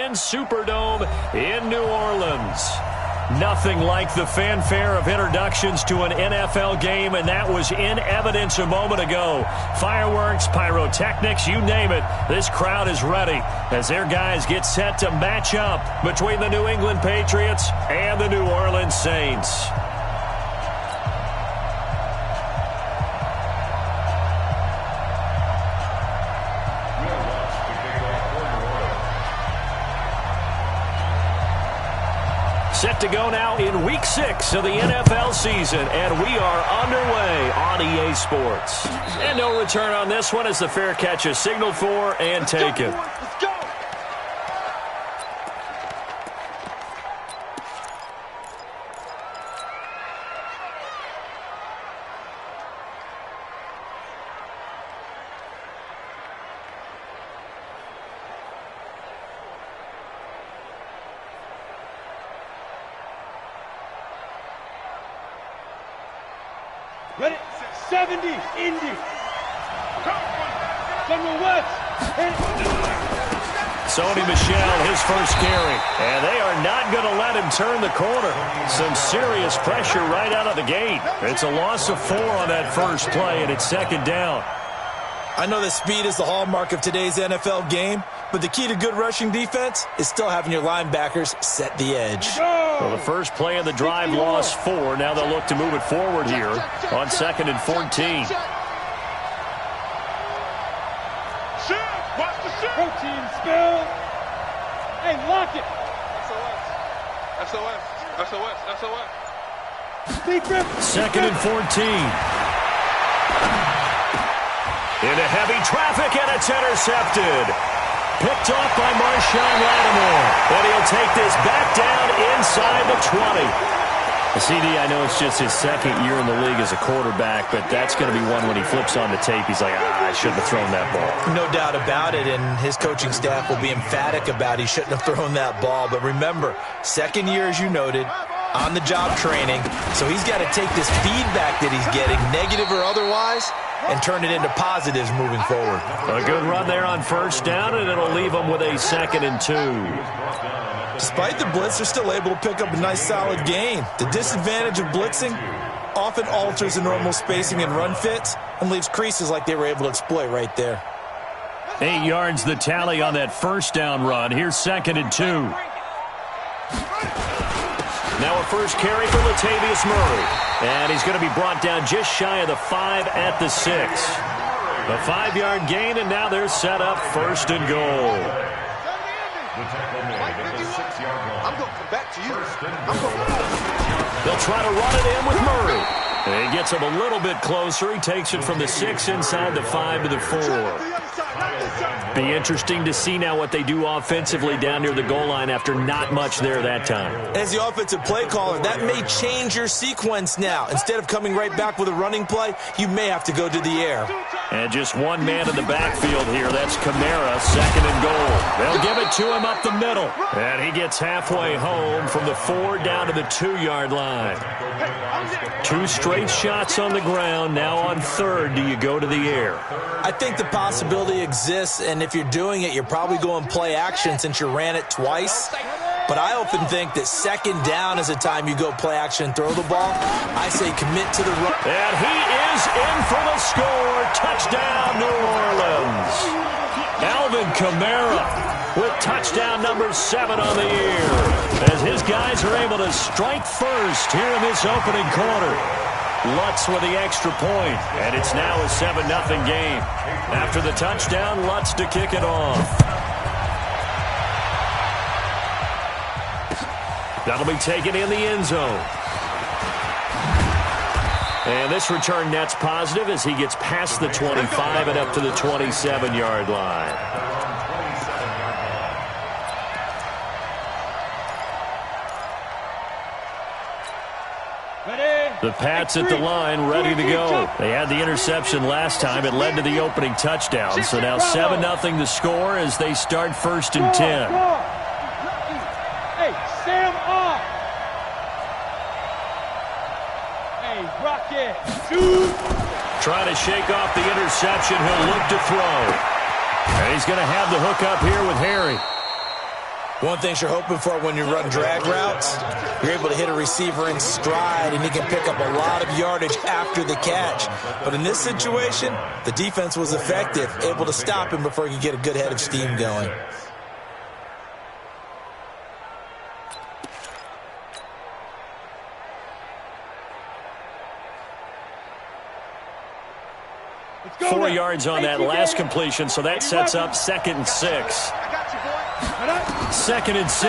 ESPN Superdome in New Orleans. Nothing like the fanfare of introductions to an NFL game, and that was in evidence a moment ago. Fireworks, pyrotechnics, you name it. This crowd is ready as their guys get set to match up between the New England Patriots and the New Orleans Saints. Set to go now in Week 6 of the NFL season, and we are underway on EA Sports. And no return on this one as the fair catch is signaled for and taken. Let's go. Ready? 70, Indy. General West. Sony Michel, his first carry. And they are not going to let him turn the corner. Some serious pressure right out of the gate. It's a loss of 4 on that first play, and it's second down. I know that speed is the hallmark of today's NFL game, but the key to good rushing defense is still having your linebackers set the edge. Well, the first play of the drive lost 4. Now they'll look to move it forward here on 2nd and 14. Watch the shit. Protein spill. Hey, lock it. SOS. 2nd and 14. Into heavy traffic, and it's intercepted. Picked off by Marshawn Lattimore. And he'll take this back down inside the 20. CD, I know it's just his second year in the league as a quarterback, but that's going to be one when he flips on the tape. He's like, I shouldn't have thrown that ball. No doubt about it, and his coaching staff will be emphatic about he shouldn't have thrown that ball. But remember, second year, as you noted, on-the-job training, so he's got to take this feedback that he's getting, negative or otherwise, and turn it into positives moving forward. A good run there on first down, and it'll leave them with a 2nd and 2. Despite the blitz, they're still able to pick up a nice, solid gain. The disadvantage of blitzing often alters the normal spacing and run fits and leaves creases like they were able to exploit right there. 8 yards the tally on that first down run. Here's 2nd and 2. Now a first carry for Latavius Murray. And he's going to be brought down just shy of the 5 at the 6. A 5-yard gain, and now they're set up 1st and goal. I'm going to come back to you. They'll try to run it in with Murray. And he gets him a little bit closer. He takes it from the 6 inside the 5 to the 4. Be interesting to see now what they do offensively down near the goal line after not much there that time. As the offensive play caller, that may change your sequence now. Instead of coming right back with a running play, you may have to go to the air. And just one man in the backfield here. That's Kamara, 2nd and goal. They'll give it to him up the middle. And he gets halfway home from the 4 down to the 2-yard line. 2 straight shots on the ground. Now on 3rd, do you go to the air? I think the possibility exists, and if you're doing it, you're probably going play action since you ran it twice. But I often think that 2nd down is the time you go play action and throw the ball. I say commit to the run. And he is in for the score. Touchdown, New Orleans. Alvin Kamara with touchdown number 7 on the year, as his guys are able to strike first here in this opening quarter. Lutz with the extra point, and it's now a 7-0 game. After the touchdown, Lutz to kick it off. That'll be taken in the end zone. And this return net's positive as he gets past the 25 and up to the 27-yard line. The Pats at the line, ready to go. They had the interception last time. It led to the opening touchdown. So now 7-0 the score as they start 1st and 10. Hey, Sam off. Hey, Rocket. Trying to shake off the interception. He'll look to throw. And he's going to have the hook up here with Harry. One thing you're hoping for when you run drag routes, you're able to hit a receiver in stride, and he can pick up a lot of yardage after the catch. But in this situation, the defense was effective, able to stop him before he could get a good head of steam going. Go 4 now. yards on that last completion, so that sets up 2nd and 6. 2nd and 6.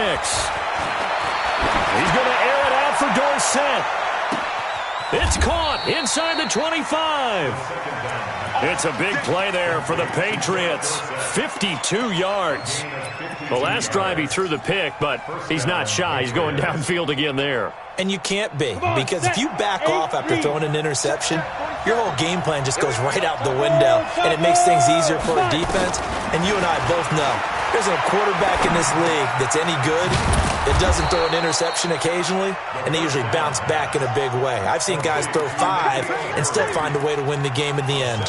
He's going to air it out for Dorsett. It's caught inside the 25. It's a big play there for the Patriots. 52 yards. The last drive he threw the pick, but he's not shy. He's going downfield again there. And you can't be, because if you back off after throwing an interception, your whole game plan just goes right out the window, and it makes things easier for a defense. And you and I both know there's a quarterback in this league that's any good that doesn't throw an interception occasionally, and they usually bounce back in a big way. I've seen guys throw 5 and still find a way to win the game in the end.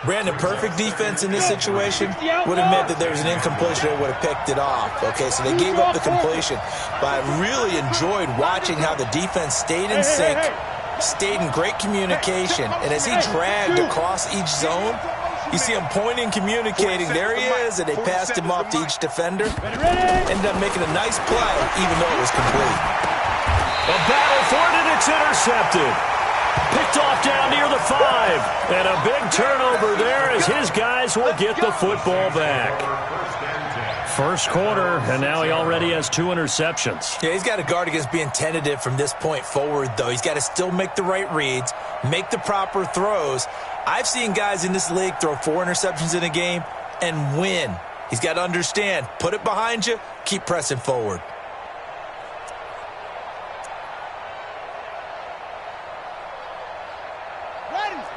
Brandon, perfect defense in this situation would have meant that there was an incompletion that would have picked it off. Okay, so they gave up the completion. But I really enjoyed watching how the defense stayed in sync, stayed in great communication. And as he dragged across each zone, you see him pointing, communicating. There he is, and they passed him off to each defender. Ended up making a nice play, even though it was complete. A battle for it, and it's intercepted. Picked off down near the 5. And a big turnover there as his guys will get the football back. First quarter, and now he already has 2 interceptions. Yeah, he's got to guard against being tentative from this point forward, though. He's got to still make the right reads, make the proper throws. I've seen guys in this league throw 4 interceptions in a game and win. He's got to understand, put it behind you, keep pressing forward.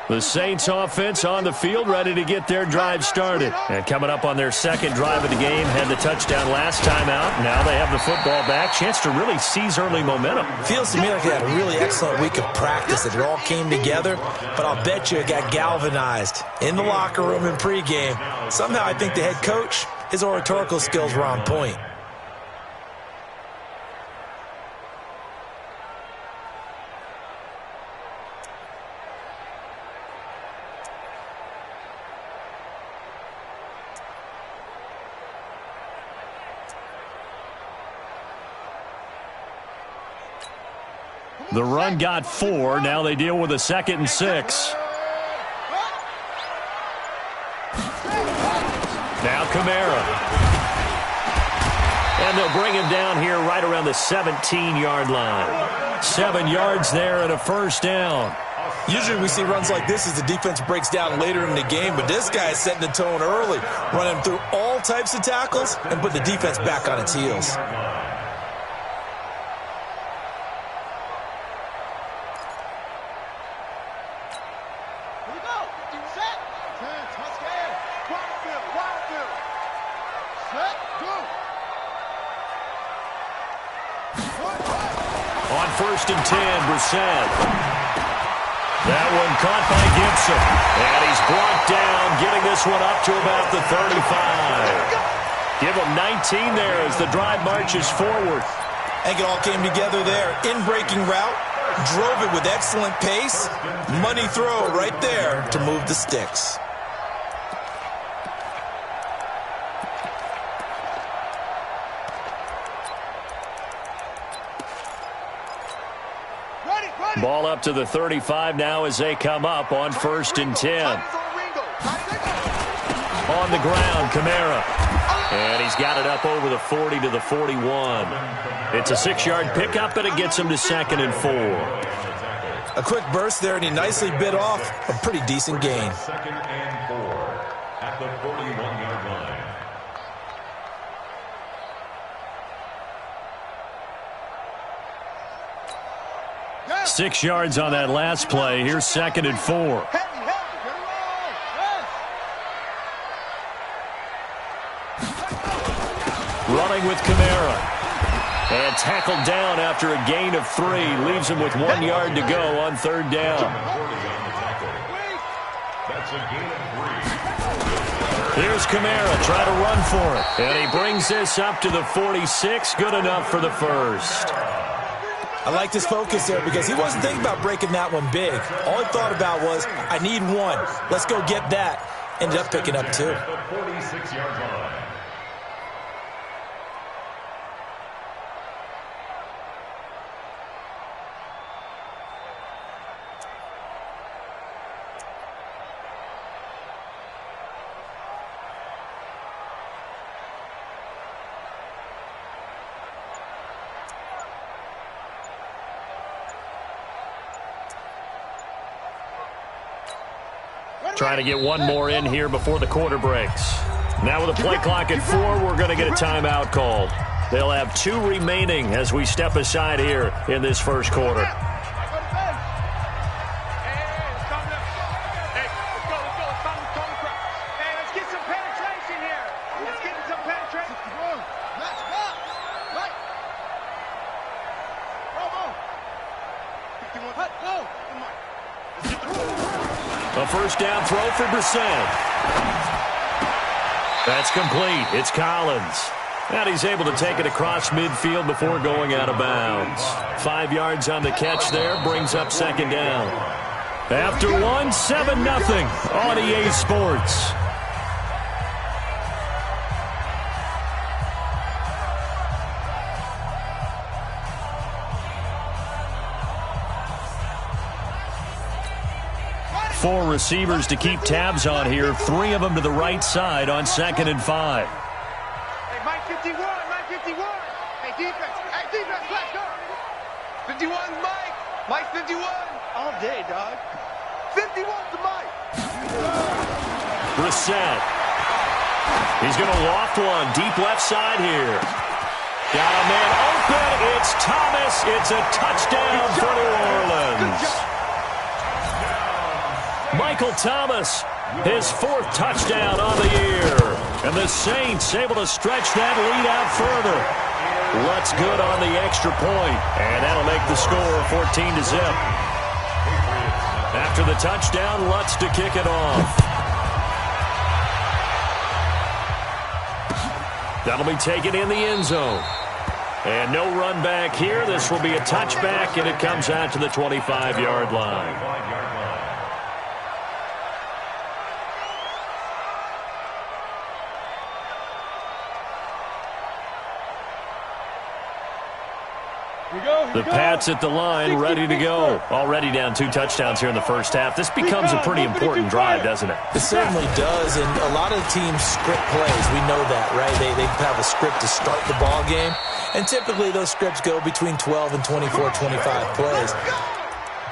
The Saints offense on the field, ready to get their drive started. And coming up on their 2nd drive of the game, had the touchdown last time out. Now they have the football back. Chance to really seize early momentum. Feels to me like they had a really excellent week of practice. It all came together, but I'll bet you it got galvanized in the locker room in pregame. Somehow I think the head coach, his oratorical skills were on point. The run got 4. Now they deal with a 2nd and 6. Now Kamara. And they'll bring him down here right around the 17-yard line. 7 yards there and a first down. Usually we see runs like this as the defense breaks down later in the game, but this guy is setting the tone early, running through all types of tackles and put the defense back on its heels. On 1st and 10, Brissett. That one caught by Gibson. And he's brought down, getting this one up to about the 35. Give him 19 there as the drive marches forward. I think it all came together there. In-breaking route, drove it with excellent pace. Money throw right there to move the sticks. Ball up to the 35 now as they come up on 1st and 10. On the ground, Kamara. And he's got it up over the 40 to the 41. It's a 6-yard pickup, and it gets him to 2nd and 4. A quick burst there, and he nicely bit off a pretty decent gain. 2nd and 4 at the 41-yard line. 6 yards on that last play. Here's 2nd and 4. Running with Kamara. And tackled down after a gain of 3. Leaves him with 1 yard to go on 3rd down. That's a gain of 3. Here's Kamara, try to run for it. And he brings this up to the 46. Good enough for the first. I liked his focus there because he wasn't thinking about breaking that one big. All he thought about was, I need one. Let's go get that. Ended up picking up two. 46-yard line. Trying to get one more in here before the quarter breaks. Now with a play clock at 4, we're going to get a timeout called. They'll have 2 remaining as we step aside here in this first quarter. A first down throw for Brissett. That's complete. It's Collins. And he's able to take it across midfield before going out of bounds. 5 yards on the catch there, brings up second down. After one, 7-0 on EA Sports. Four receivers to keep tabs on here. 3 of them to the right side on 2nd and 5. Hey, Mike 51, Mike 51. Hey, defense, let's go. 51, Mike. Mike 51. All day, dog. 51's the Mike. Brissett. He's going to loft one deep left side here. Got a man open. It's Thomas. It's a touchdown for New Orleans. Michael Thomas, his 4th touchdown on the year. And the Saints able to stretch that lead out further. Lutz good on the extra point. And that'll make the score 14-0. After the touchdown, Lutz to kick it off. That'll be taken in the end zone. And no run back here. This will be a touchback, and it comes out to the 25-yard line. The Pats at the line, ready to go. Already down 2 touchdowns here in the first half. This becomes a pretty important drive, doesn't it? It certainly does, and a lot of teams script plays. We know that, right? They have a script to start the ball game, and typically those scripts go between 12 and 24, 25 plays.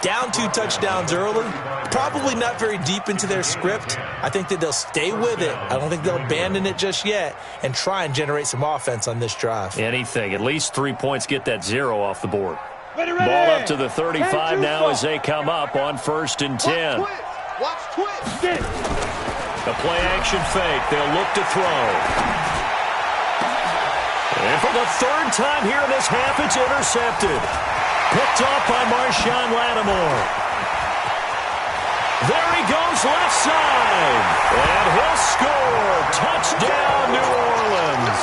Down 2 touchdowns early, probably not very deep into their script. I think that they'll stay with it. I don't think they'll abandon it just yet and try and generate some offense on this drive. Anything. At least 3 points get that 0 off the board. Ball up to the 35 now as they come up on 1st and 10. Watch twist. The play action fake. They'll look to throw. And for the 3rd time here in this half, it's intercepted. Picked off by Marshawn Lattimore. There he goes left side. And he'll score. Touchdown, New Orleans.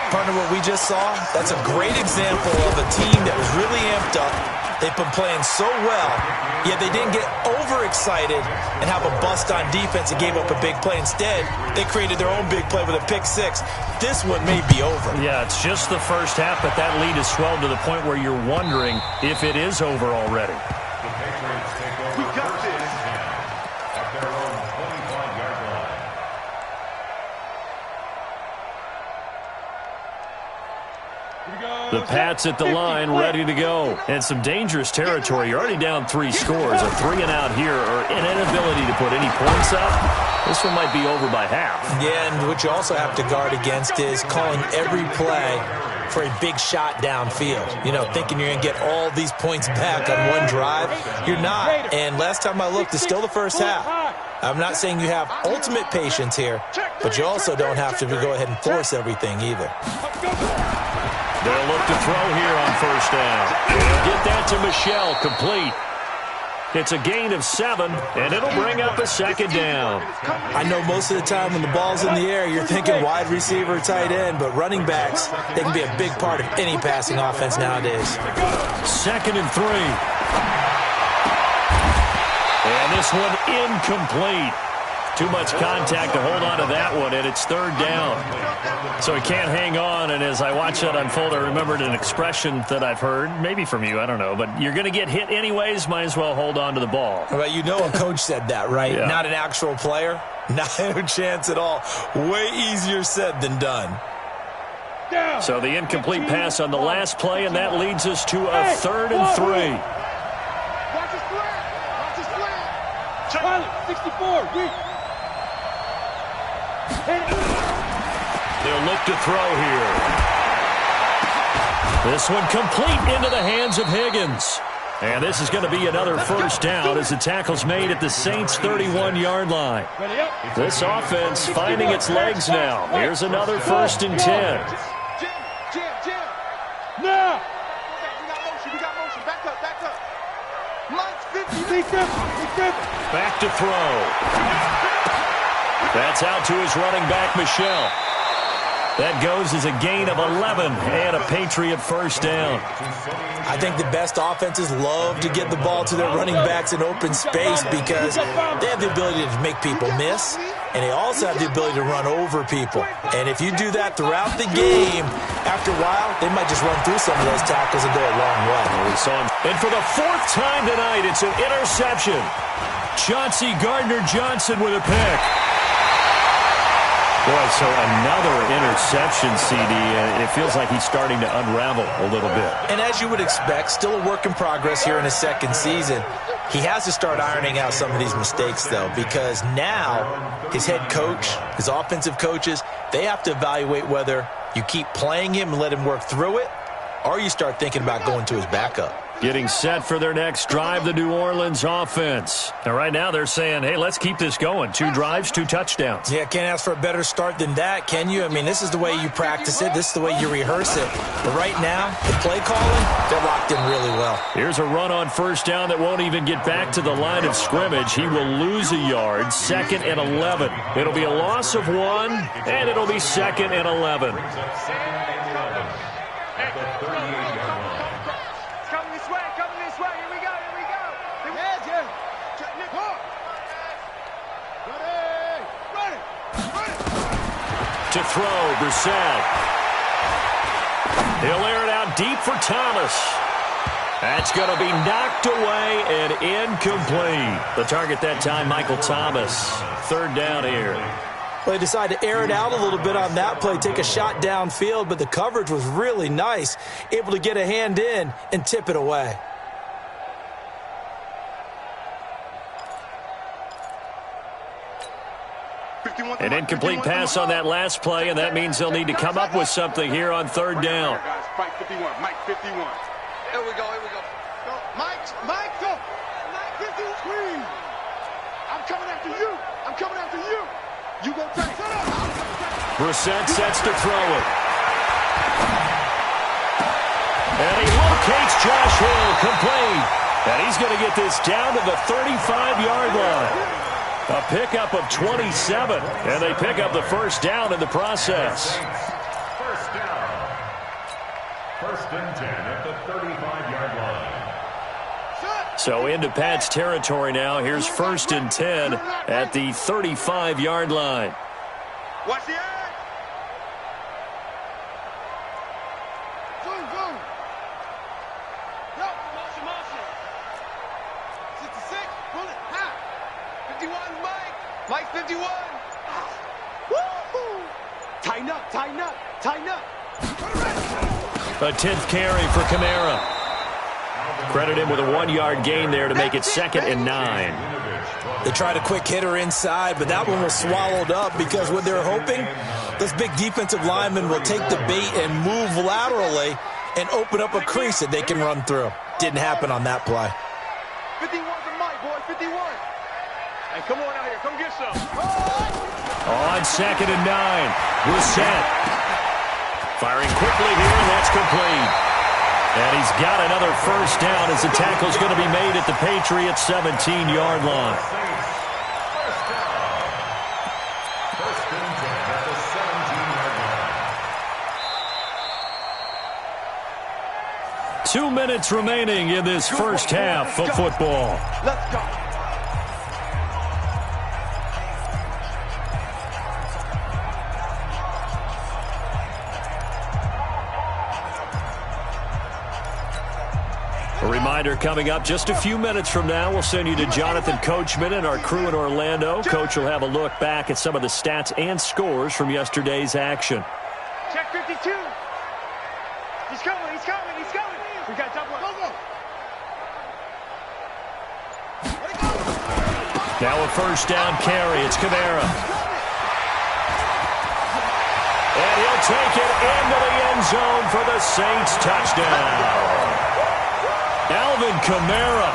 Partner, what we just saw, that's a great example of a team that was really amped up. They've been playing so well, yet they didn't get overexcited and have a bust on defense and gave up a big play. Instead, they created their own big play with a pick 6. This one may be over. Yeah, it's just the first half, but that lead has swelled to the point where you're wondering if it is over already. We got this. At their own 25-yard line. The Pats at the line, ready to go. And some dangerous territory. You're already down 3 scores. A 3-and-out here, or an inability to put any points up. This one might be over by half. Yeah, and what you also have to guard against is calling every play for a big shot downfield. You know, thinking you're going to get all these points back on one drive. You're not. And last time I looked, it's still the first half. I'm not saying you have ultimate patience here, but you also don't have to go ahead and force everything either. They'll look to throw here on 1st down. They'll get that to Michel, complete. It's a gain of 7, and it'll bring up a second down. I know most of the time when the ball's in the air, you're thinking wide receiver, tight end, but running backs, they can be a big part of any passing offense nowadays. 2nd and 3. And this one incomplete. Too much contact to hold on to that one, and it's 3rd down. So he can't hang on, and as I watch that unfold, I remembered an expression that I've heard, maybe from you, I don't know, but you're going to get hit anyways, might as well hold on to the ball. Well, you know a coach said that, right? Yeah. Not an actual player? Not a chance at all. Way easier said than done. So the incomplete pass on the last play, and that leads us to a 3rd and 3. Watch his slant. Watch his slant. Pilot, 64, weak. They'll look to throw here. This one complete into the hands of Higgins. And this is going to be another 1st down as the tackle's made at the Saints' 31-yard line. This offense finding its legs now. Here's another 1st and 10. Jim. Now. We got motion. Back up. Mike's 50. Back to throw. That's out to his running back, Michelle. That goes as a gain of 11 and a Patriot 1st down. I think the best offenses love to get the ball to their running backs in open space because they have the ability to make people miss, and they also have the ability to run over people. And if you do that throughout the game, after a while, they might just run through some of those tackles and go a long way. We saw him. And for the 4th time tonight, it's an interception. Chauncey Gardner-Johnson with a pick. Boy, so another interception, CD. It feels like he's starting to unravel a little bit. And as you would expect, still a work in progress here in his 2nd season. He has to start ironing out some of these mistakes, though, because now his head coach, his offensive coaches, they have to evaluate whether you keep playing him and let him work through it, or you start thinking about going to his backup. Getting set for their next drive, the New Orleans offense. And right now they're saying, hey, let's keep this going. 2 drives, 2 touchdowns. Yeah, can't ask for a better start than that, can you? I mean, this is the way you practice it. This is the way you rehearse it. But right now, the play calling, they're locked in really well. Here's a run on 1st down that won't even get back to the line of scrimmage. He will lose a yard, 2nd and 11. It'll be a loss of 1, and it'll be 2nd and 11. To throw, Brissett. He'll air it out deep for Thomas. That's going to be knocked away and incomplete. The target that time, Michael Thomas. 3rd down here. Well, they decided to air it out a little bit on that play, take a shot downfield, but the coverage was really nice. Able to get a hand in and tip it away. An incomplete pass on that last play, and that means they'll need to come up with something here on 3rd down. Mike 51. Here we go. Go. Mike, go. Mike 51. I'm coming after you. You go tight. Brissett sets to throw it. And he locates Josh Hill, complete. And he's going to get this down to the 35-yard line. A pickup of 27, and they pick up the 1st down in the process. 1st down. 1st and 10 at the 35-yard line. So into Pat's territory now. Here's 1st and 10 at the 35-yard line. Watch the eye. Zoom. Yo, motion. 66, pull it, high. 51, Mike 51. Woo-hoo. Tighten up. A 10th carry for Kamara. Credit him with a 1-yard gain there to make it 2nd and 9. They tried a quick hitter inside, but that one was swallowed up because what they're hoping, those big defensive linemen will take the bait and move laterally and open up a crease that they can run through. Didn't happen on that play. 51 for Mike, boy, 51. Hey, come on out here. Come get some. On 2nd and 9. Brissett firing quickly here, and that's complete. And he's got another first down as the tackle's going to be made at the Patriots' 17-yard line. First and 10 at the 17-yard line. 2 minutes remaining in this first half of football. Let's go. A reminder coming up just a few minutes from now, we'll send you to Jonathan Coachman and our crew in Orlando. Coach will have a look back at some of the stats and scores from yesterday's action. Check 52. He's coming, he's coming, he's coming. We got double up. Go. Now a first down carry. It's Kamara. And he'll take it into the end zone for the Saints touchdown. Alvin Kamara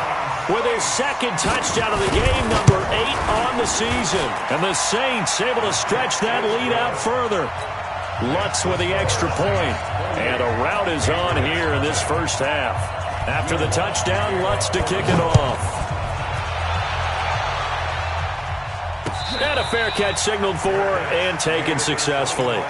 with his second touchdown of the game, number 8 on the season. And the Saints able to stretch that lead out further. Lutz with the extra point. And a rout is on here in this first half. After the touchdown, Lutz to kick it off. And a fair catch signaled for and taken successfully.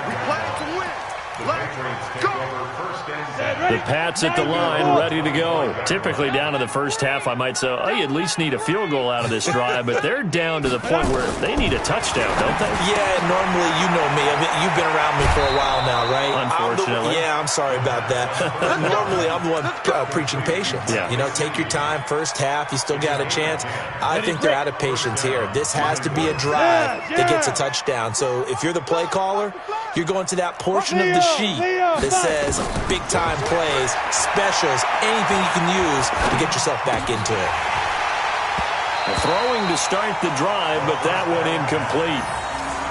The Pats at the line, ready to go. Typically down to the first half, I might say, oh, you at least need a field goal out of this drive, but they're down to the point where they need a touchdown, don't they? Yeah, normally, you know me. I mean, you've been around me for a while now, right? Unfortunately. I'm sorry about that. But normally, I'm the one preaching patience. Yeah. You know, take your time. First half, you still got a chance. I think they're out of patience here. This has to be a drive that gets a touchdown. So if you're the play caller, you're going to that portion of the sheet that says big-time plays, specials, anything you can use to get yourself back into it. Throwing to start the drive, but that one incomplete.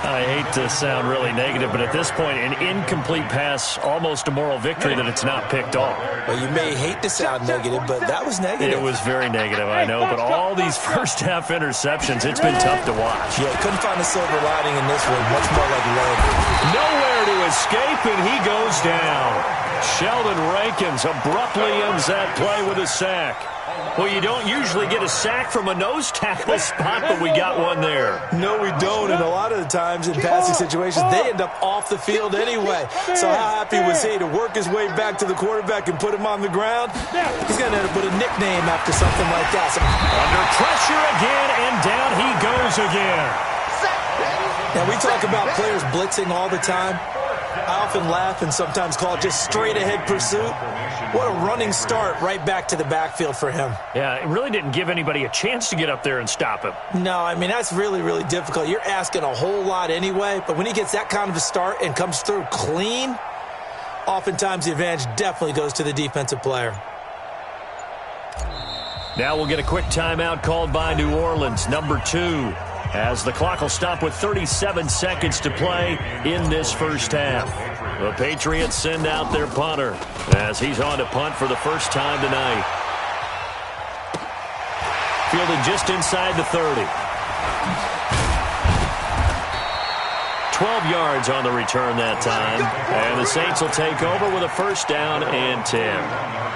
I hate to sound really negative, but at this point, an incomplete pass, almost a moral victory that it's not picked off. Well, you may hate to sound negative, but that was negative. It was very negative, I know, but all these first-half interceptions, it's been tough to watch. Yeah, couldn't find a silver lining in this one. Much more like lead. Nowhere to escape, and he goes down. Sheldon Rankins abruptly ends that play with a sack. Well, you don't usually get a sack from a nose tackle spot, but we got one there. No, we don't, and a lot of the times in passing situations, they end up off the field anyway. So how happy was he to work his way back to the quarterback and put him on the ground? He's going to end up with a nickname after something like that. Under pressure again, and down he goes again. Now, we talk about players blitzing all the time. I often laugh and sometimes call it just straight-ahead pursuit. What a running start right back to the backfield for him. Yeah, it really didn't give anybody a chance to get up there and stop him. No, I mean, that's really, really difficult. You're asking a whole lot anyway, but when he gets that kind of a start and comes through clean, oftentimes the advantage definitely goes to the defensive player. Now we'll get a quick timeout called by New Orleans, number 2. As the clock will stop with 37 seconds to play in this first half. The Patriots send out their punter as he's on to punt for the first time tonight. Fielded just inside the 30. 12 yards on the return that time. And the Saints will take over with a first down and 10.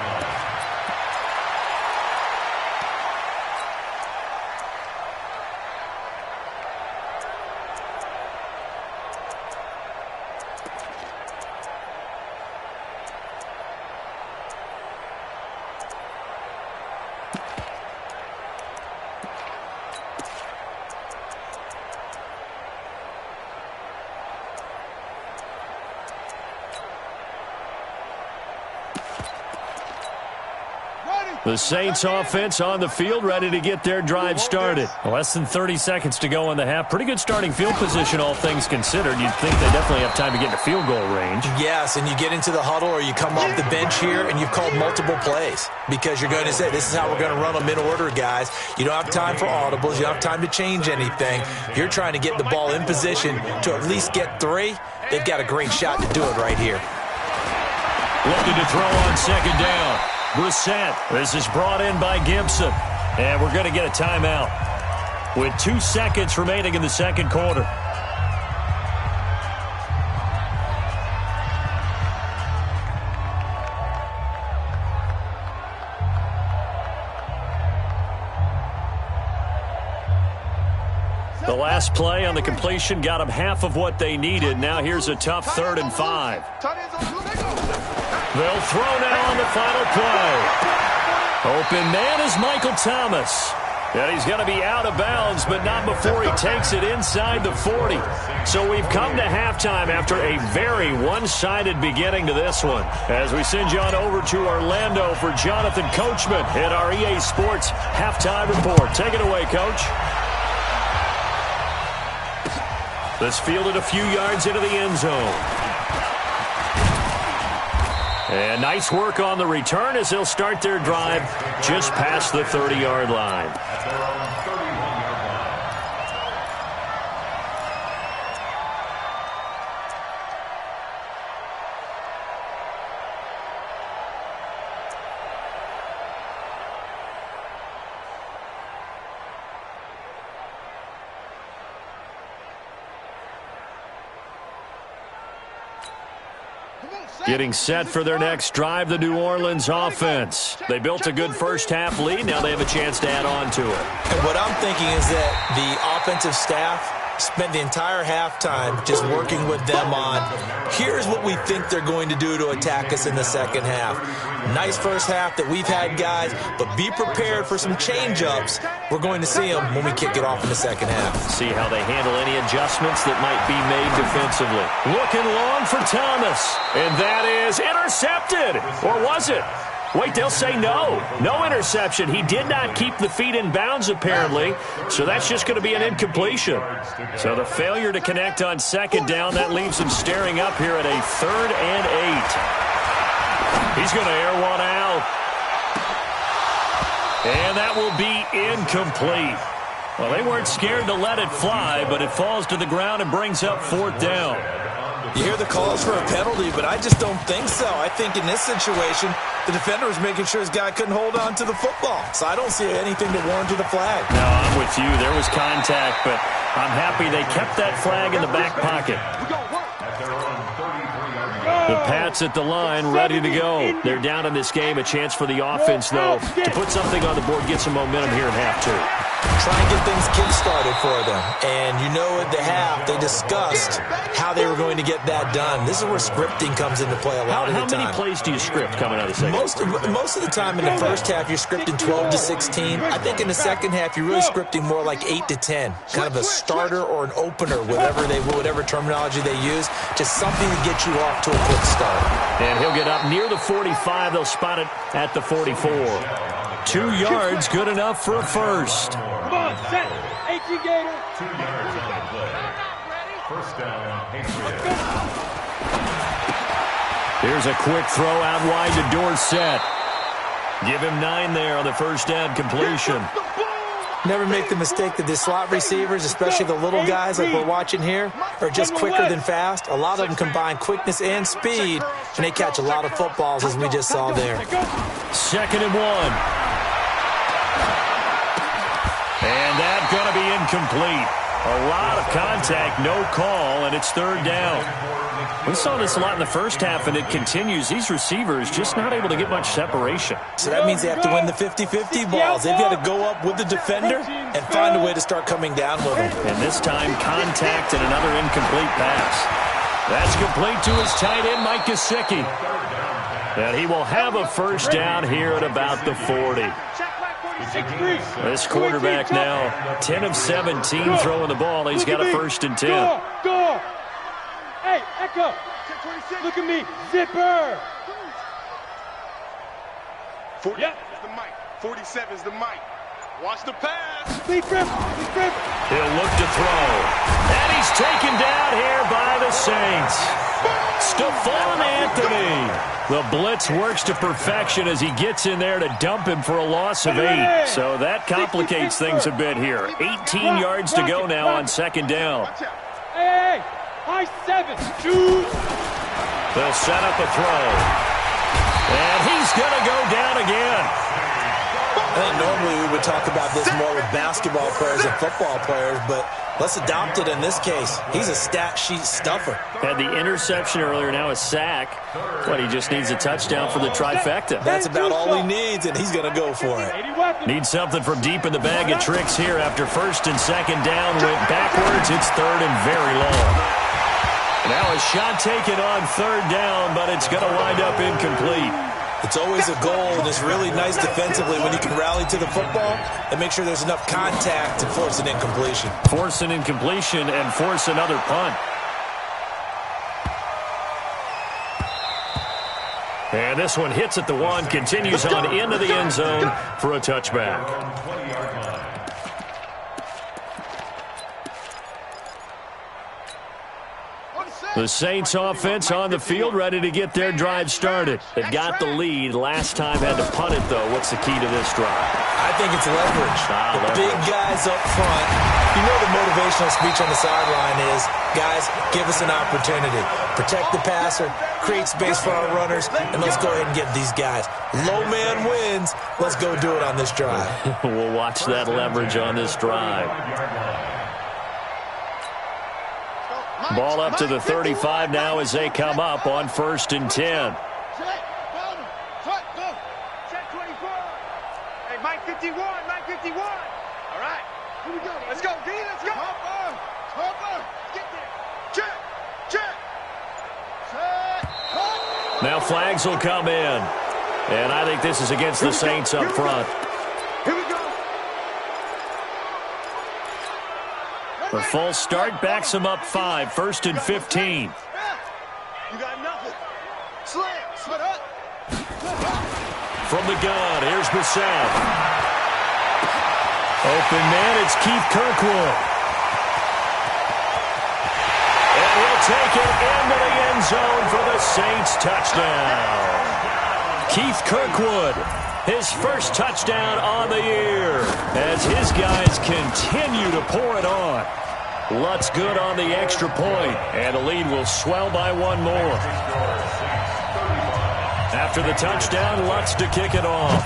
The Saints offense on the field, ready to get their drive started. Less than 30 seconds to go in the half. Pretty good starting field position, all things considered. You'd think they definitely have time to get into field goal range. Yes, and you get into the huddle or you come off the bench here and you've called multiple plays because you're going to say, this is how we're going to run them in order, guys. You don't have time for audibles. You don't have time to change anything. You're trying to get the ball in position to at least get 3. They've got a great shot to do it right here. Looking to throw on second down. Brissett. This is brought in by Gibson. And we're going to get a timeout with 2 seconds remaining in the second quarter. The last play on the completion got them half of what they needed. Now here's a tough 3rd and 5. They'll throw now on the final play. Open man is Michael Thomas. And he's going to be out of bounds, but not before he takes it inside the 40. So we've come to halftime after a very one-sided beginning to this one. As we send you on over to Orlando for Jonathan Coachman in our EA Sports Halftime Report. Take it away, Coach. This fielded a few yards into the end zone. And nice work on the return as they'll start their drive just past the 30-yard line. Getting set for their next drive, the New Orleans offense. They built a good first-half lead. Now they have a chance to add on to it. And what I'm thinking is that the offensive staff spent the entire halftime just working with them on, here's what we think they're going to do to attack us in the second half. Nice first half that we've had, guys, but be prepared for some change-ups. We're going to see them when we kick it off in the second half. See how they handle any adjustments that might be made defensively. Looking long for Thomas, and that is intercepted. Or was it? Wait, they'll say no. No interception. He did not keep the feet in bounds, apparently, so that's just going to be an incompletion. So the failure to connect on second down, that leaves him staring up here at a 3rd and 8. He's going to air one out. And that will be incomplete. Well, they weren't scared to let it fly, but it falls to the ground and brings up 4th down. You hear the calls for a penalty, but I just don't think so. I think in this situation, the defender was making sure his guy couldn't hold on to the football. So I don't see anything to warrant a flag. No, I'm with you. There was contact, but I'm happy they kept that flag in the back pocket. The Pats at the line, ready to go. They're down in this game. A chance for the offense, though, to put something on the board, get some momentum here in half 2. Try and get things kick-started for them. And you know at the half, they discussed how they were going to get that done. This is where scripting comes into play a lot of the time. How many plays do you script coming out of the second? Most of the time in the first half, you're scripting 12 to 16. I think in the second half, you're really scripting more like 8 to 10. Kind of a starter or an opener, whatever terminology they use. Just something to get you off to a quick start. And he'll get up near the 45. They'll spot it at the 44. 2 yards, good enough for a first. Come on, set. 18 Gator. 2 yards on the play. First down, Patriots. Here's a quick throw out wide to Dorsett. Give him 9 there on the first down completion. Never make the mistake that the slot receivers, especially the little guys like we're watching here, are just quicker than fast. A lot of them combine quickness and speed, and they catch a lot of footballs, as we just saw there. 2nd and 1. And that's going to be incomplete. A lot of contact, no call, and it's 3rd down. We saw this a lot in the first half, and it continues. These receivers just not able to get much separation. So that means they have to win the 50-50 balls. They've got to go up with the defender and find a way to start coming down with them. And this time, contact and another incomplete pass. That's complete to his tight end, Mike Gesicki. And he will have a first down here at about the 40. This quarterback now, 10 of 17 throwing the ball. He's got a 1st and 10. Go. Hey, Echo. Look at me. Zipper. 40 is the mic. 47 is the mic. Watch the pass. Be careful. He'll look to throw. And he's taken down here by the Saints. Stephon Anthony. The blitz works to perfection as he gets in there to dump him for a loss of 8. So that complicates things a bit here. 18 yards to go now on 2nd down. Hey. High 7. Shoot. They'll set up a throw. And he's going to go down again. I think normally we would talk about this more with basketball players and football players, but let's adopt it in this case. He's a stat sheet stuffer. Had the interception earlier, now a sack. But he just needs a touchdown for the trifecta. That's about all he needs, and he's going to go for it. Needs something from deep in the bag of tricks here after first and second down. Went backwards. It's third and very long. Now a shot taken on third down, but it's going to wind up incomplete. It's always a goal, and it's really nice defensively when you can rally to the football and make sure there's enough contact to force an incompletion. Force an incompletion and force another punt. And this one hits at the one, continues on into the end zone for a touchback. The Saints offense on the field, ready to get their drive started. They got the lead. Last time had to punt it, though. What's the key to this drive? I think it's leverage. The big guys up front. You know the motivational speech on the sideline is, guys, give us an opportunity. Protect the passer, create space for our runners, and let's go ahead and get these guys. Low man wins. Let's go do it on this drive. We'll watch that leverage on this drive. Ball up to the 35 now as they come up on 1st and 10. Check 24. Hey, Mike 51, Mike 51. All right, here we go. Let's go, D, let's go. Hopper, get there. Check. Now flags will come in. And I think this is against the Saints up front. Here we go. The false start backs him up 5, 1st and 15. You got nothing. Slam up. From the gun, here's Bissett. Open man, it's Keith Kirkwood. And he'll take it into the end zone for the Saints touchdown. Keith Kirkwood, his first touchdown on the year, as his guys continue to pour it on. Lutz good on the extra point, and the lead will swell by one more. After the touchdown, Lutz to kick it off.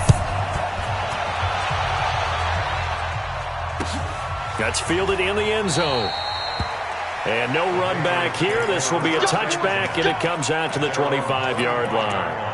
That's fielded in the end zone. And no run back here. This will be a touchback, and it comes out to the 25-yard line.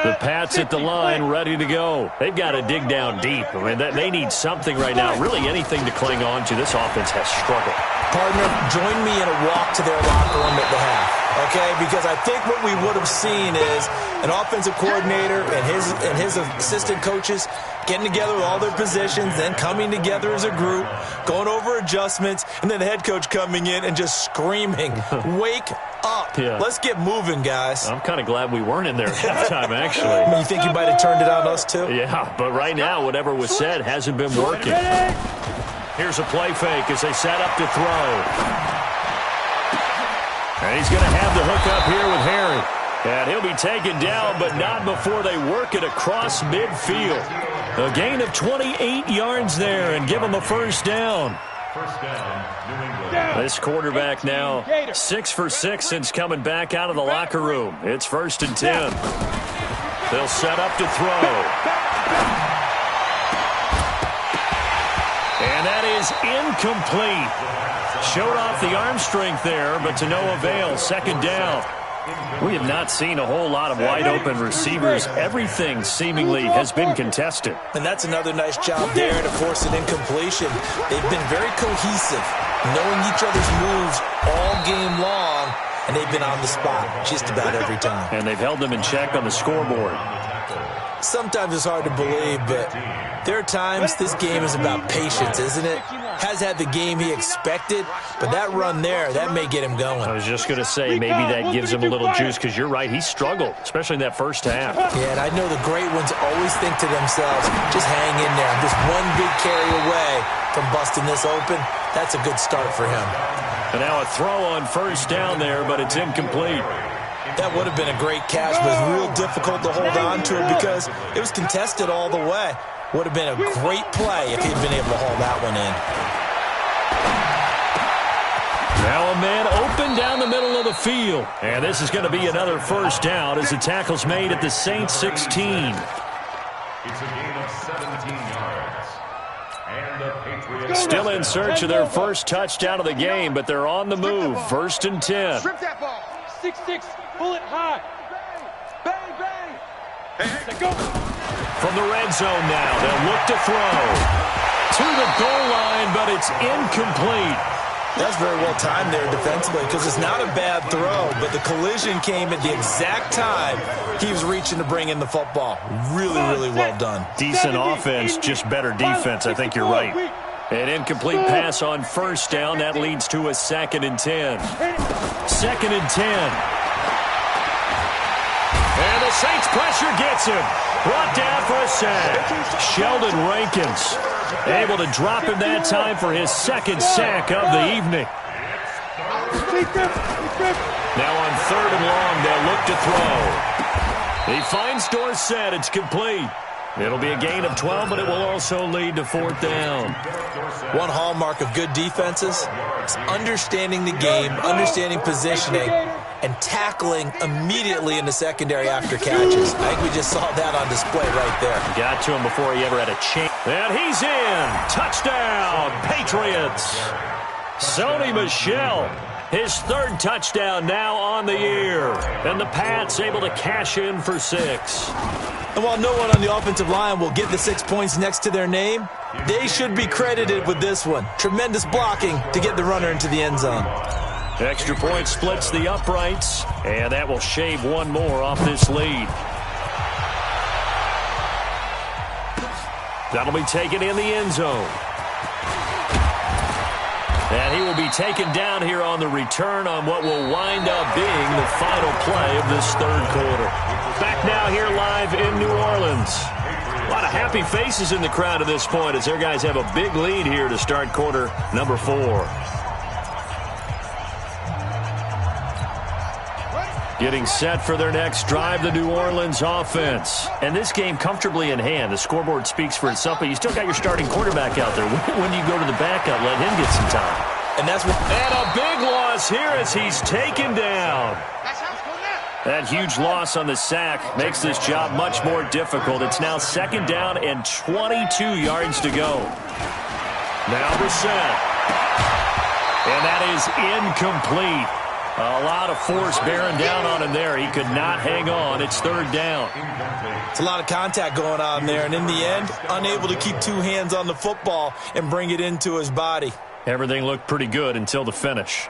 The Pats at the line, ready to go. They've got to dig down deep. I mean, they need something right now, really anything to cling on to. This offense has struggled. Partner, join me in a walk to their locker room at the half, okay? Because I think what we would have seen is an offensive coordinator and his assistant coaches getting together with all their positions, then coming together as a group, going over adjustments, and then the head coach coming in and just screaming, wake up. Yeah. Let's get moving, guys. I'm kind of glad we weren't in there at halftime, actually. I mean, you think you might have turned it on us, too? Yeah, but right now, whatever was said hasn't been working. Here's a play fake as they set up to throw. And he's going to have the hook up here with Harry. And he'll be taken down, but not before they work it across midfield. A gain of 28 yards there and give him a first down. First down, New England. This quarterback now 6 for 6 since coming back out of the locker room. It's 1st and 10. They'll set up to throw. And that is incomplete. Showed off the arm strength there, but to no avail. Second down. We have not seen a whole lot of wide-open receivers. Everything seemingly has been contested. And that's another nice job there to force an incompletion. They've been very cohesive, knowing each other's moves all game long, and they've been on the spot just about every time. And they've held them in check on the scoreboard. Sometimes it's hard to believe, but there are times this game is about patience, isn't it? Has had the game he expected, but that run there, that may get him going. I was just going to say, maybe that gives him a little juice, because you're right, he struggled, especially in that first half. Yeah, and I know the great ones always think to themselves, just hang in there. I'm just one big carry away from busting this open. That's a good start for him. And now a throw on first down there, but it's incomplete. That would have been a great catch, but it's real difficult to hold on to it because it was contested all the way. Would have been a great play if he'd been able to haul that one in. Now a man open down the middle of the field. And this is going to be another first down as the tackle's made at the Saints 16. It's a gain of 17 yards. And the Patriots Still in search of their first touchdown of the game, but they're on the move. First and 10. Strip that ball. 6-6, pull it high. Bang, bang. Hey, Go. From the red zone now, they'll look to throw. To the goal line, but it's incomplete. That's very well timed there defensively because it's not a bad throw, but the collision came at the exact time he was reaching to bring in the football. Really, really well done. Decent offense, just better defense. I think you're right. An incomplete pass on first down. That leads to a 2nd and 10. 2nd and 10. And the Saints pressure gets him. Brought down for a sack. Sheldon Rankins able to drop him that time for his 2nd sack of the evening. Now on 3rd and long, they'll look to throw. He finds Dorsett. It's complete. It'll be a gain of 12, but it will also lead to 4th down. One hallmark of good defenses is understanding the game, understanding positioning, and tackling immediately in the secondary after catches. I think we just saw that on display right there. Got to him before he ever had a chance. And he's in. Touchdown, Patriots. Sony Michel, his 3rd touchdown now on the year. And the Pats able to cash in for 6. And while no one on the offensive line will get the 6 points next to their name, they should be credited with this one. Tremendous blocking to get the runner into the end zone. Extra point splits the uprights, and that will shave one more off this lead. That'll be taken in the end zone. And he will be taken down here on the return on what will wind up being the final play of this 3rd quarter. Back now here live in New Orleans. A lot of happy faces in the crowd at this point as their guys have a big lead here to start quarter number 4. Getting set for their next drive, the New Orleans offense. And this game comfortably in hand. The scoreboard speaks for itself, but you still got your starting quarterback out there. When do you go to the backup, let him get some time? And that's what. And a big loss here as he's taken down. That huge loss on the sack makes this job much more difficult. It's now 2nd down and 22 yards to go. Now Brissett. And that is incomplete. A lot of force bearing down on him there. He could not hang on. It's 3rd down. It's a lot of contact going on there, and in the end, unable to keep 2 hands on the football and bring it into his body. Everything looked pretty good until the finish.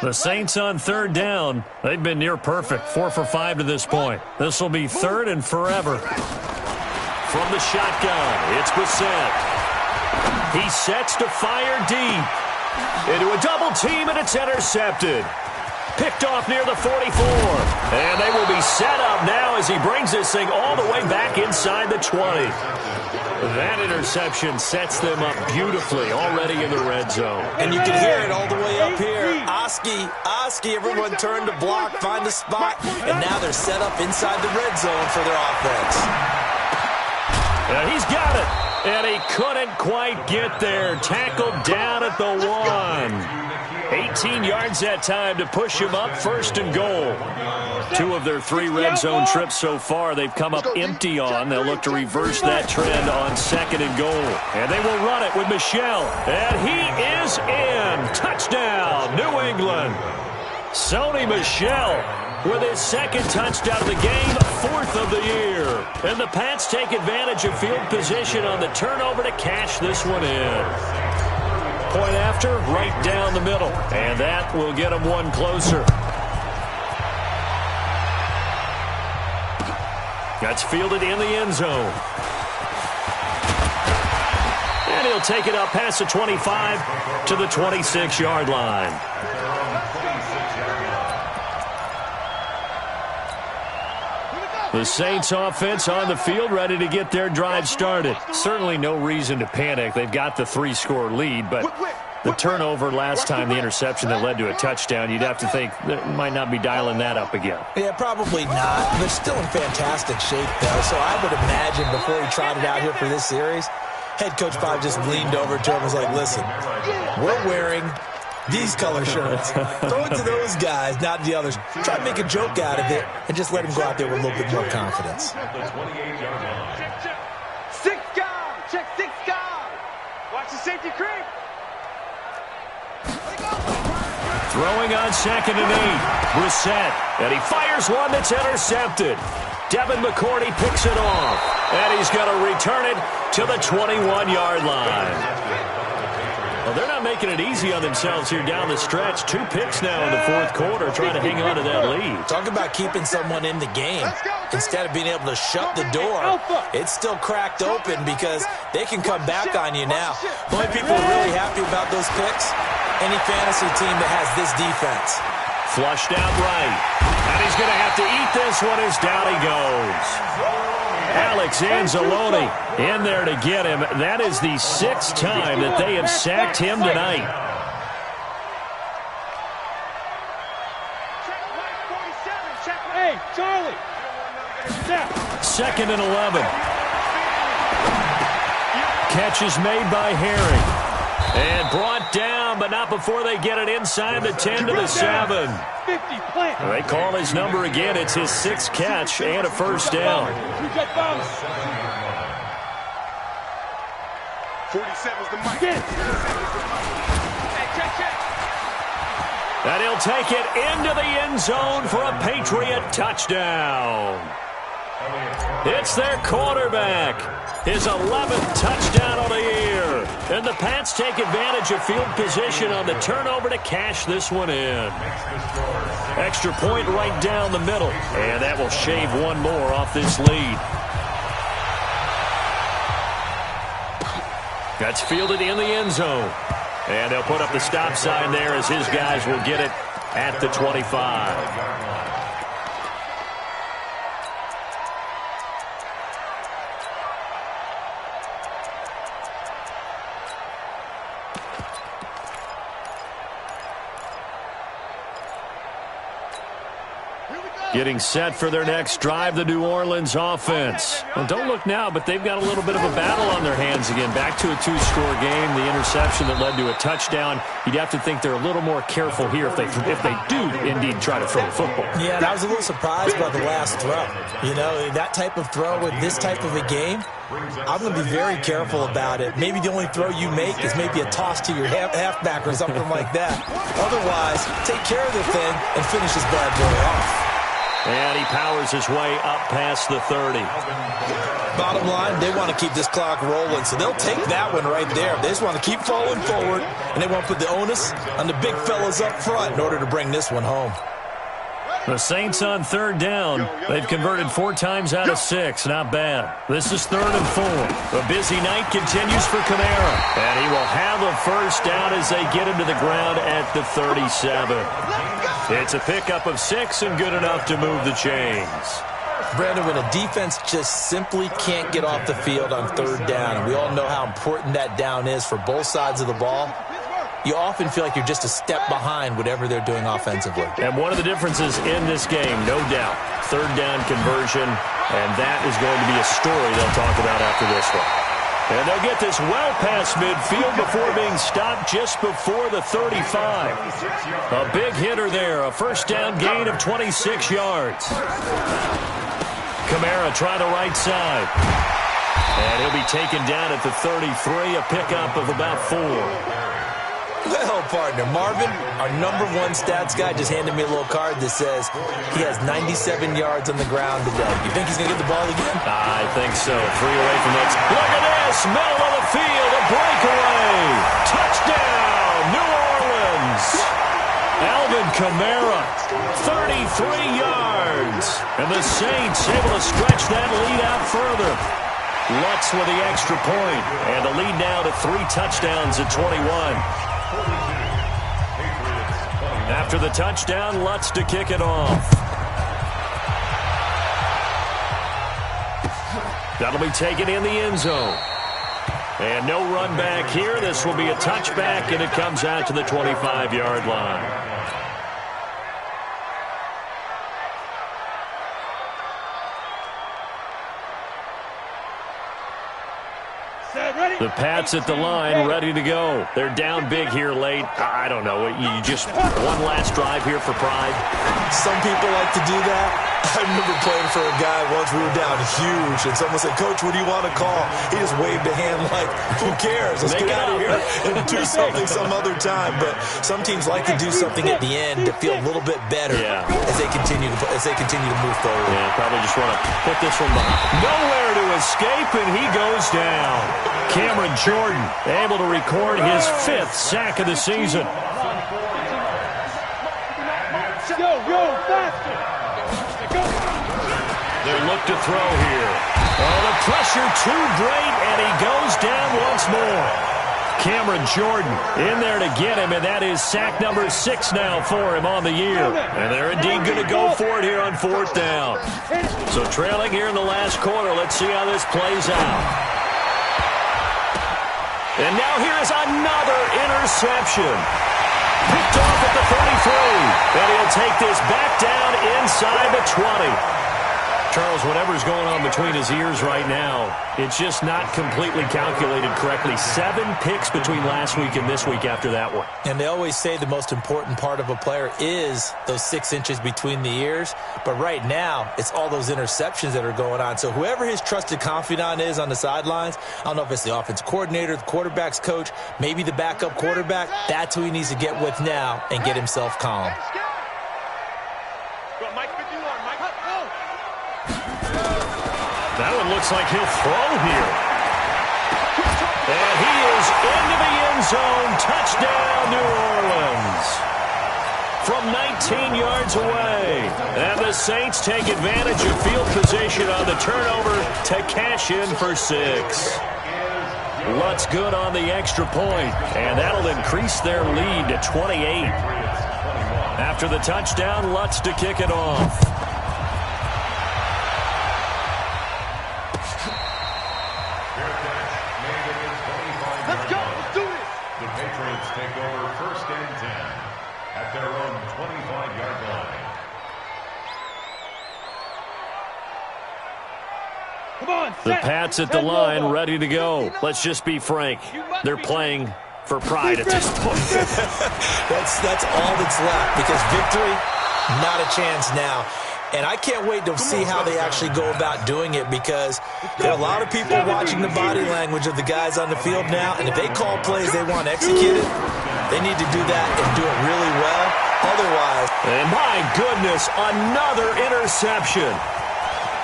The Saints on 3rd down. They've been near perfect. 4 for 5 to this point. This will be 3rd and forever. From the shotgun, it's Brissett. He sets to fire deep. Into a double team, and it's intercepted. Picked off near the 44. And they will be set up now as he brings this thing all the way back inside the 20. That interception sets them up beautifully already in the red zone. And you can hear it all the way up here. Oski, everyone turned to block, find a spot, and now they're set up inside the red zone for their offense. And he's got it. And he couldn't quite get there. Tackled down at the 1. 18 yards that time to push him up 1st and goal. 2 of their 3 red zone trips so far they've come up empty on. They'll look to reverse that trend on 2nd and goal. And they will run it with Michel. And he is in. Touchdown, New England. Sony Michel with his 2nd touchdown of the game, 4th of the year. And the Pats take advantage of field position on the turnover to cash this one in. Point after, right down the middle. And that will get them one closer. That's fielded in the end zone. And he'll take it up past the 25 to the 26-yard line. The Saints offense on the field, ready to get their drive started. Certainly no reason to panic. They've got the 3-score lead, but The turnover last time, the interception that led to a touchdown, you'd have to think that might not be dialing that up again. Yeah, probably not. They're still in fantastic shape, though, so I would imagine before he trotted out here for this series, head coach probably just leaned over to him and was like, listen, we're wearing these color shirts. Throw it to those guys, not the others. Try to make a joke out of it and just let him go out there with a little bit more confidence. Six guard. Check six guard. Watch the safety creep. Throwing on 2nd and 8. Brissett. And he fires one that's intercepted. Devin McCourty picks it off. And he's going to return it to the 21-yard line. Well, they're not making it easy on themselves here down the stretch. 2 picks now in the 4th quarter trying to hang on to that lead. Talk about keeping someone in the game. Instead of being able to shut the door, it's still cracked open because they can come back on you now. The only people who are really happy about those picks, any fantasy team that has this defense. Flushed out right. And he's going to have to eat this one as down he goes. Alex Anzalone in there to get him. That is the 6th time that they have sacked him tonight. Hey, Charlie. 2nd and 11. Catch is made by Herring. And brought down, but not before they get it inside the 10 to the 7. 50, plant. They call his number again. It's his 6th catch and a first down. 47's the mic. And he'll take it into the end zone for a Patriot touchdown. It's their quarterback. His 11th touchdown of the year. And the Pats take advantage of field position on the turnover to cash this one in. Extra point right down the middle. And that will shave one more off this lead. That's fielded in the end zone. And they'll put up the stop sign there as his guys will get it at the 25. Getting set for their next drive, the New Orleans offense. Well, don't look now, but they've got a little bit of a battle on their hands again. Back to a 2-score game. The interception that led to a touchdown. You'd have to think they're a little more careful here if they do indeed try to throw the football. Yeah, and I was a little surprised by the last throw. You know, that type of throw with this type of a game, I'm going to be very careful about it. Maybe the only throw you make is maybe a toss to your halfback or something like that. Otherwise, take care of the thing and finish this bad boy off. And he powers his way up past the 30. Bottom line, they want to keep this clock rolling, so they'll take that one right there. They just want to keep falling forward, and they want to put the onus on the big fellas up front in order to bring this one home. The Saints on 3rd down. They've converted 4 times out of 6. Not bad. This is 3rd and 4. A busy night continues for Kamara. And he will have a first down as they get him to the ground at the 37. It's a pickup of 6 and good enough to move the chains. Brandon, when a defense just simply can't get off the field on 3rd down, and we all know how important that down is for both sides of the ball, you often feel like you're just a step behind whatever they're doing offensively. And one of the differences in this game, no doubt, 3rd down conversion, and that is going to be a story they'll talk about after this one. And they'll get this well past midfield before being stopped just before the 35. A big hitter there, a first down gain of 26 yards. Kamara trying the right side. And he'll be taken down at the 33, a pickup of about 4. Well, partner, Marvin, our #1 stats guy, just handed me a little card that says he has 97 yards on the ground today. You think he's going to get the ball again? I think so. 3 away from this. Look at this. Middle of the field. A breakaway. Touchdown, New Orleans. Alvin Kamara, 33 yards. And the Saints able to stretch that lead out further. Lutz with the extra point. And the lead now to 3 touchdowns at 21. After the touchdown, Lutz to kick it off. That'll be taken in the end zone. And no run back here. This will be a touchback, and it comes out to the 25-yard line. The Pats at the line, ready to go. They're down big here late. I don't know. You just one last drive here for pride. Some people like to do that. I remember playing for a guy once. We were down huge, and someone said, "Coach, what do you want to call?" He just waved a hand like, "Who cares? Let's get out of here and do something some other time." But some teams like to do something at the end to feel a little bit better as they continue to move forward. Yeah, probably just want to put this one behind. Nowhere to escape, and he goes down. Cameron Jordan able to record his 5th sack of the season. Go, faster. They look to throw here. Oh, the pressure too great, and he goes down once more. Cameron Jordan in there to get him, and that is sack number 6 now for him on the year. And they're indeed going to go for it here on 4th down. So trailing here in the last quarter. Let's see how this plays out. And now here is another interception. Picked off at the 33. And he'll take this back down inside the 20. Charles, whatever's going on between his ears right now, it's just not completely calculated correctly. 7 picks between last week and this week after that one. And they always say the most important part of a player is those 6 inches between the ears. But right now, it's all those interceptions that are going on. So whoever his trusted confidant is on the sidelines, I don't know if it's the offense coordinator, the quarterback's coach, maybe the backup quarterback, that's who he needs to get with now and get himself calm. That one looks like he'll throw here. And he is into the end zone. Touchdown, New Orleans. From 19 yards away. And the Saints take advantage of field position on the turnover to cash in for 6. Lutz good on the extra point. And that'll increase their lead to 28. After the touchdown, Lutz to kick it off. Take over 1st and 10 at their own 25-yard line. Come on, the Pats at the line, ready to go. Let's just be frank. They're playing for pride at this point. That's all that's left, because victory, not a chance now. And I can't wait to see how they actually go about doing it, because there are a lot of people watching the body language of the guys on the field now, and if they call plays they want executed, they need to do that and do it really well. Otherwise... And my goodness, another interception.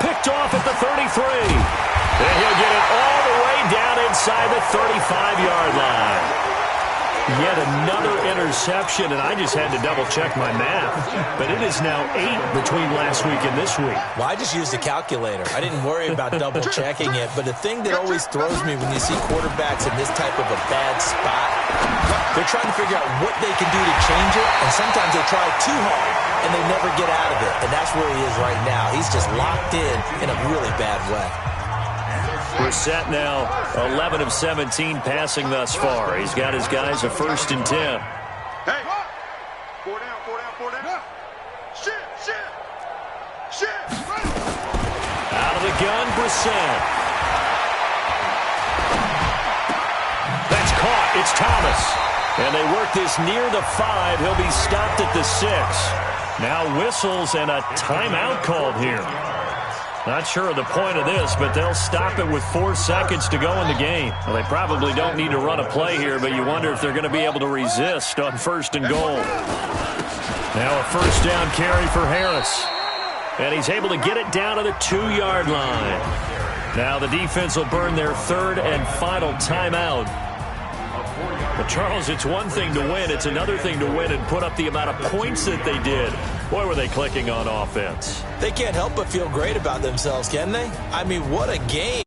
Picked off at the 33. And he'll get it all the way down inside the 35-yard line. Yet another interception, and I just had to double-check my math. But it is now 8 between last week and this week. Well, I just used a calculator. I didn't worry about double-checking it. But the thing that always throws me when you see quarterbacks in this type of a bad spot, they're trying to figure out what they can do to change it, and sometimes they try too hard, and they never get out of it. And that's where he is right now. He's just locked in a really bad way. Brissett now 11 of 17 passing thus far. He's got his guys a 1st and 10. Hey, 4 down. Shift. Out of the gun, Brissett. That's caught. It's Thomas. And they work this near the 5. He'll be stopped at the 6. Now whistles and a timeout called here. Not sure of the point of this, but they'll stop it with 4 seconds to go in the game. Well, they probably don't need to run a play here, but you wonder if they're going to be able to resist on 1st and goal. Now a 1st down carry for Harris. And he's able to get it down to the 2-yard line. Now the defense will burn their 3rd and final timeout. But, Charles, it's one thing to win. It's another thing to win and put up the amount of points that they did. Boy, were they clicking on offense. They can't help but feel great about themselves, can they? I mean, what a game.